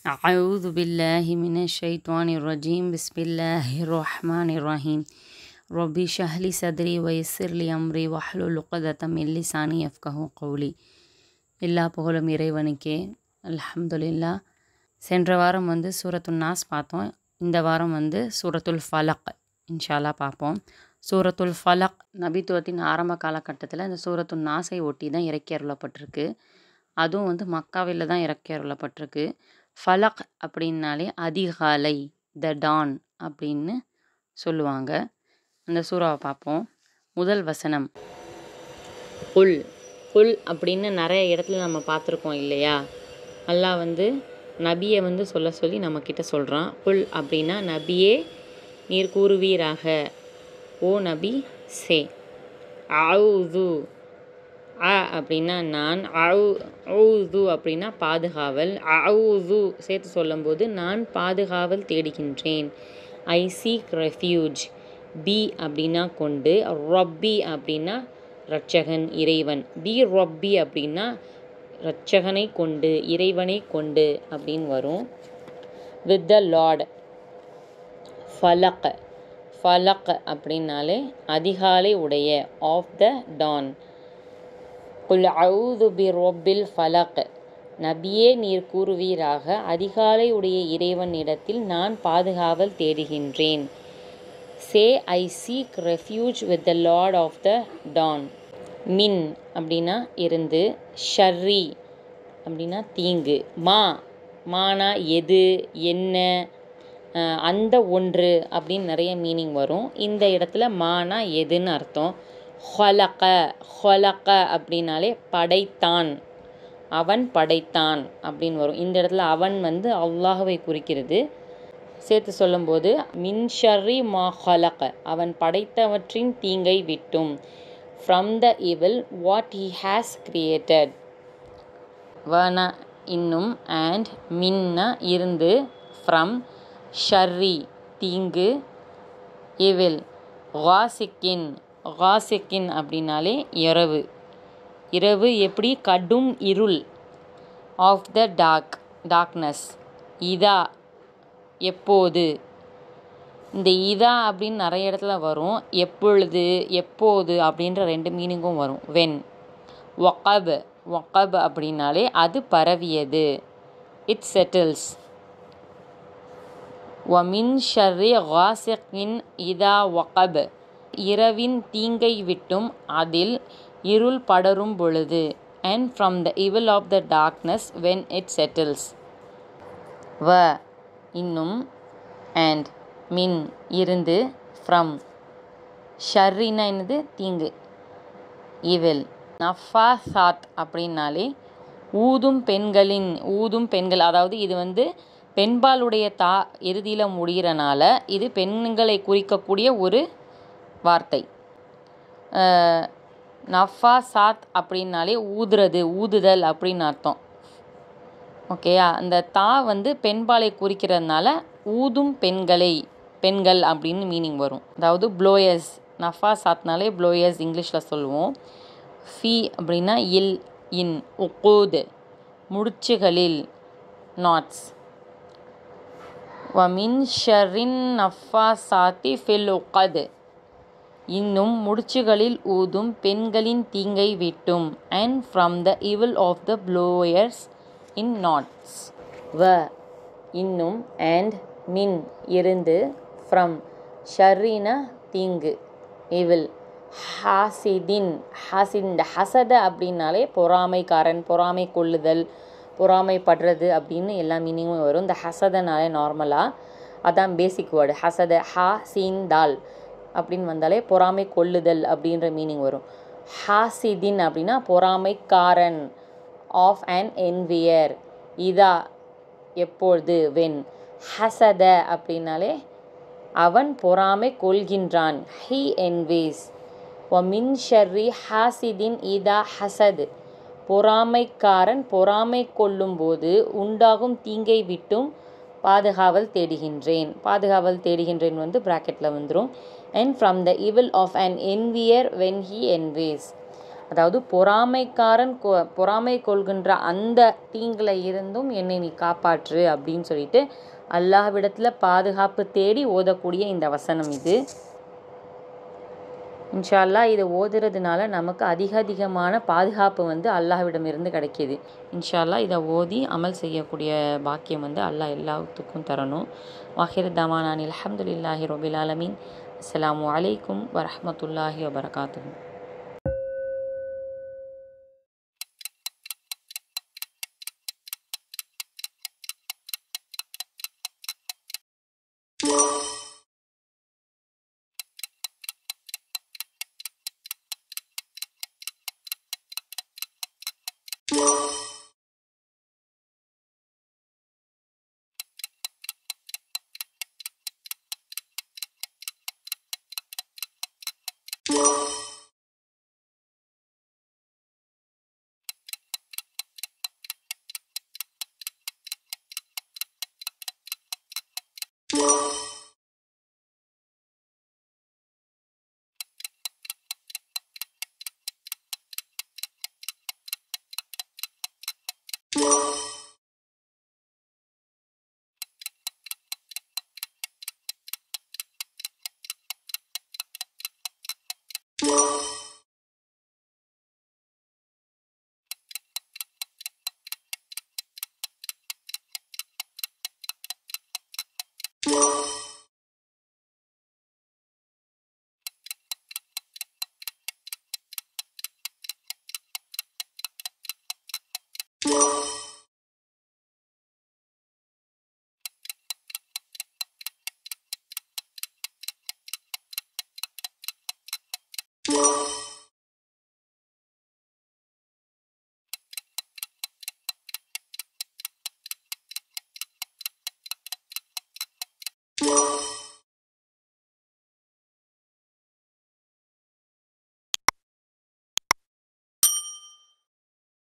أعوذ بالله من الشيطان الرجيم بسم الله الرحمن الرحيم ربي اشرح لي صدري ويسر لي أمري واحلل عقدة من لساني يفقهوا قولي. எல்லா புகழும் இறைவனுக்கே. அல்ஹம்துலில்லாஹ். சென்ற வாரம் சூரத்துல் நாஸ் பார்த்தோம். இந்த வாரம் சூரத்துல் ஃபலக் இன்ஷால்லா பார்ப்போம். சூரத்துல் ஃபலக் நபித்துவத்தின் ஆரம்ப காலகட்டத்தில் இந்த சூரத்துல் நாஸை ஒட்டி தான் இறக்கி அருளப்பட்டிருக்கு. அதுவும் மக்காவில் தான் இறக்கி அருளப்பட்டிருக்கு. ஃபலக் அப்படின்னாலே அதிகாலை, த டான் அப்படின்னு சொல்லுவாங்க. அந்த சூறாவை பார்ப்போம். முதல் வசனம் குல். குல் அப்படின்னு நிறைய இடத்துல நம்ம பார்த்துருக்கோம் இல்லையா? அல்லாஹ் நபியை சொல்ல சொல்லி நம்மக்கிட்ட சொல்கிறான். குல் அப்படின்னா நபியே நீர் கூறுவீராக, ஓ நபி சே. அவுது அப்படின்னா நான், அவுது அப்படின்னா பாதுகாவல். அவுது சேர்த்து சொல்லும்போது நான் பாதுகாவல் தேடுகின்றேன். I seek refuge. பி அப்படின்னா கொண்டு, ரொப்பி அப்படின்னா இரட்சகன், இறைவன். பி ரொப்பி அப்படின்னா இரட்சகனை கொண்டு, இறைவனை கொண்டு அப்படின்னு வரும். With the lord. ஃபலக். ஃபலக் அப்படின்னாலே அதிகாலை உடைய, ஆஃப் த டான். குல் அஊது பி ரொப்பில் ஃபலக். நபியே நீர் கூறுவீராக, அதிகாலை உடைய இறைவனிடத்தில் நான் பாதுகாவல் தேடுகின்றேன். Say I seek refuge with the lord of the dawn. மின் அப்படின்னா இருந்து, ஷர்ரி அப்படின்னா தீங்கு, மானா எது, என்ன, அந்த ஒன்று அப்படின்னு நிறைய மீனிங் வரும். இந்த இடத்துல மானா எதுன்னு அர்த்தம். ஹொலக்க அப்படின்னாலே படைத்தான், அவன் படைத்தான் அப்படின்னு வரும். இந்த இடத்துல அவன் அல்லாஹ்வை குறிக்கிறது. சேர்த்து சொல்லும்போது மின் ஷர்ரி மா ஹொலக்க, அவன் படைத்தவற்றின் தீங்கை விட்டும். From the evil what he has created. வன இன்னும், அண்ட் மின்னா இருந்து, ஃப்ரம் ஷர்ரி தீங்கு, இவில் வாசிக்கின். வாசிக்கின் அப்படின்னாலே இரவு. இரவு எப்படி? கடும் இருள். Of the darkness. இதா எப்போது. இந்த இதா அப்படின்னு நிறைய இடத்துல வரும். எப்பொழுது, எப்போது அப்படின்ற ரெண்டு மீனிங்கும் வரும். வென். ஒகப். ஒகப் அப்படின்னாலே அது பரவியது. It settles. வமின் ஷர்ரி காசிக்கின் இதா ஒகப். இரவின் தீங்கை விட்டும் அதில் இருள் படரும் பொழுது. And from the evil of the darkness when it settles. வ இன்னும், அண்ட் மின் இருந்து, ஃப்ரம் ஷர்ரினா என்னது? தீங்கு, இவில். நஃபாசாத் அப்படின்னாலே ஊதும் பெண்களின், ஊதும் பெண்கள், அதாவது இது பெண்பாலுடைய இறுதியில் முடிகிறனால இது பெண்களை குறிக்கக்கூடிய ஒரு வார்த்தை. நஃபாசாத் அப்படின்னாலே ஊதுறது, ஊதுதல் அப்படின்னு அர்த்தம். ஓகேயா? அந்த பெண்பாலை குறிக்கிறதுனால ஊதும் பெண்களை, பெண்கள் அப்படின்னு மீனிங் வரும். அதாவது ப்ளோயர்ஸ். நஃபாசாத்னாலே ப்ளோயர்ஸ் இங்கிலீஷில் சொல்லுவோம். ஃபி அப்படின்னா இல், இன். உக்கூத் முடிச்சுகளில், நாட்ஸ். வமின் ஷர்ரின் நஃபாசாத்தி ஃபில் உக்கத். இன்னும் முடிச்சுகளில் ஊதும் பெண்களின் தீங்கை விட்டும். And from the evil of the blowers in knots. வ இன்னும், அண்ட் மின் இருந்து, ஃப்ரம் ஷர்ரினா தீங்கு, இவில். ஹாசிதின். இந்த ஹசத அப்படின்னாலே பொறாமைக்காரன், பொறாமை கொள்ளுதல், பொறாமைப்படுறது அப்படின்னு எல்லா மீனிங்கும் வரும். இந்த ஹசதனாலே நார்மலாக அதான் பேசிக் வேர்டு. ஹசத ஹா சீன் தால் அப்படின்னு வந்தாலே பொறாமை கொள்ளுதல் அப்படின்ற மீனிங் வரும். ஹாசிதின் அப்படின்னா பொறாமைக்காரன், ஆஃப் அண்ட் என்வியர். இதா எப்பொழுது, வென். ஹசத அப்படின்னாலே அவன் பொறாமை கொள்கின்றான், ஹி என்விஸ். வமின் ஷர்ரி ஹாசிதின் இதா ஹசத். பொறாமைக்காரன் பொறாமை கொள்ளும்போது உண்டாகும் தீங்கை விட்டும் பாதுகாவல் தேடுகின்றேன். பாதுகாவல் தேடுகின்றேன் ப்ராக்கெட்டில் வந்துடும். And from the evil of an envier when he envies. அதாவது பொறாமை கொள்கின்ற அந்த தீங்கில் இருந்தும் என்னை நீ காப்பாற்று அப்படின்னு சொல்லிட்டு அல்லாஹ்விடத்தில் பாதுகாப்பு தேடி ஓதக்கூடிய இந்த வசனம் இது. இன்ஷா அல்லாஹ் இதை ஓதுறதுனால நமக்கு அதிகமான பாதுகாப்பு அல்லாஹ்விடம் இருந்து கிடைக்கிது. இன்ஷா அல்லாஹ் இதை ஓதி அமல் செய்யக்கூடிய பாக்கியம் அல்லாஹ் எல்லாத்துக்கும் தரணும். வாஹிர் தவானான் அல்ஹம்துலில்லாஹி ரபில் ஆலமீன். அஸ்ஸலாமு அலைக்கும் வரஹ்மத்துல்லாஹி வபரகாத்துஹு.